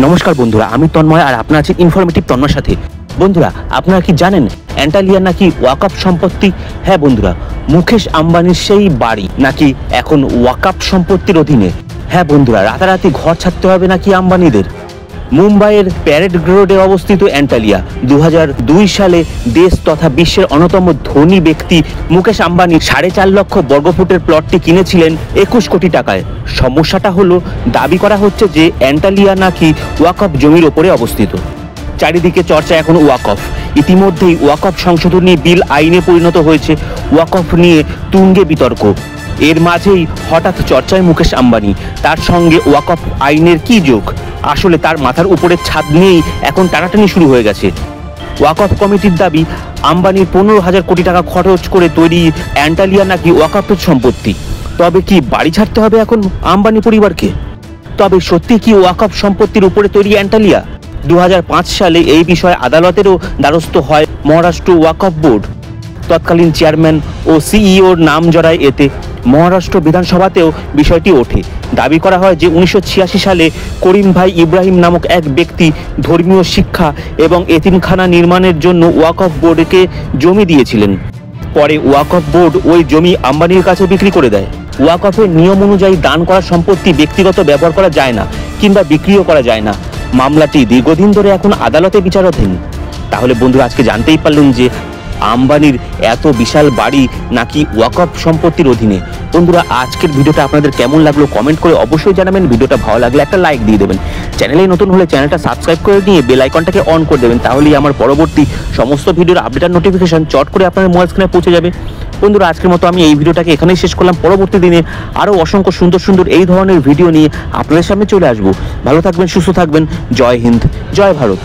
নমস্কার বন্ধুরা, আমি তন্ময় আর আপনারা আছেন ইনফরমেটিভ তন্ময়ের সাথে। বন্ধুরা, আপনারা কি জানেন অ্যান্টালিয়া নাকি ওয়াকফ সম্পত্তি? হ্যাঁ বন্ধুরা, মুকেশ আম্বানির সেই বাড়ি নাকি এখন ওয়াকফ সম্পত্তির অধীনে। হ্যাঁ বন্ধুরা, রাতারাতি ঘর ছাড়তে হবে নাকি আম্বানিদের। মুম্বাইয়ের প্যারেড রোডে অবস্থিত অ্যান্টালিয়া 2002 সালে দেশ তথা বিশ্বের অন্যতম ধনী ব্যক্তি মুকেশ আম্বানি 4.5 লক্ষ বর্গফুটের প্লটটি কিনেছিলেন 21 কোটি টাকায়। সমস্যাটা হলো, দাবি করা হচ্ছে যে অ্যান্টালিয়া নাকি ওয়াকফ জমির ওপরে অবস্থিত। চারিদিকে চর্চা এখন ওয়াকফ। ইতিমধ্যেই ওয়াকফ সংশোধনী বিল আইনে পরিণত হয়েছে। ওয়াকফ নিয়ে তুঙ্গে বিতর্ক। এর মাঝেই হঠাৎ চর্চায় মুকেশ আম্বানি। তার সঙ্গে ওয়াকফ আইনের কি যোগ? আসলে তার মাথার উপরে ছাদ নিয়েই এখন টানাটানি শুরু হয়ে গেছে। ওয়াকফ কমিটির দাবি, আম্বানির 15,000 কোটি টাকা খরচ করে তৈরি অ্যান্টালিয়া নাকি ওয়াকফের সম্পত্তি। তবে কি বাড়ি ছাড়তে হবে এখন আম্বানি পরিবারকে? তবে সত্যি কি ওয়াকফ সম্পত্তির উপরে তৈরি অ্যান্টালিয়া? 2005 সালে এই বিষয়ে আদালতেরও দ্বারস্থ হয় মহারাষ্ট্র ওয়াকফ বোর্ড। তৎকালীন চেয়ারম্যান ও সিইওর নাম জড়ায় এতে। মহারাষ্ট্র বিধানসভাতেও বিষয়টি ওঠে। দাবি করা হয় যে 1986 সালে করিম ভাই ইব্রাহিম নামক এক ব্যক্তি ধর্মীয় শিক্ষা এবং এতিমখানা নির্মাণের জন্য ওয়াকফ বোর্ডকে জমি দিয়েছিলেন। পরে ওয়াকফ বোর্ড ওই জমি আম্বানির কাছে বিক্রি করে দেয়। ওয়াকফের নিয়ম অনুযায়ী দান করা সম্পত্তি ব্যক্তিগত ব্যবহার করা যায় না কিংবা বিক্রিও করা যায় না। মামলাটি দীর্ঘদিন ধরে এখন আদালতে বিচারাধীন। তাহলে বন্ধুরা, আজকে জানতেই পারলেন যে আম্বানির এত বিশাল বাড়ি নাকি ওয়াকফ সম্পত্তির অধীনে। বন্ধুরা, আজকের ভিডিওটা আপনাদের কেমন লাগলো কমেন্ট করে অবশ্যই জানাবেন। ভিডিওটা ভালো লাগলে একটা লাইক দিয়ে দেবেন। চ্যানেলে নতুন হলে চ্যানেলটা সাবস্ক্রাইব করে নিয়ে বেল আইকনটাকে অন করে দেবেন। তাহলেই আমার পরবর্তী সমস্ত ভিডিওর আপডেট আর নোটিফিকেশন চট করে আপনাদের মোবাইল স্ক্রিনে পৌঁছে যাবে। বন্ধুরা, আজকের মতো আমি এই ভিডিওটাকে এখানেই শেষ করলাম। পরবর্তী দিনে আরও অসংখ্য সুন্দর সুন্দর এই ধরনের ভিডিও নিয়ে আপনাদের সামনে চলে আসবো। ভালো থাকবেন, সুস্থ থাকবেন। জয় হিন্দ, জয় ভারত।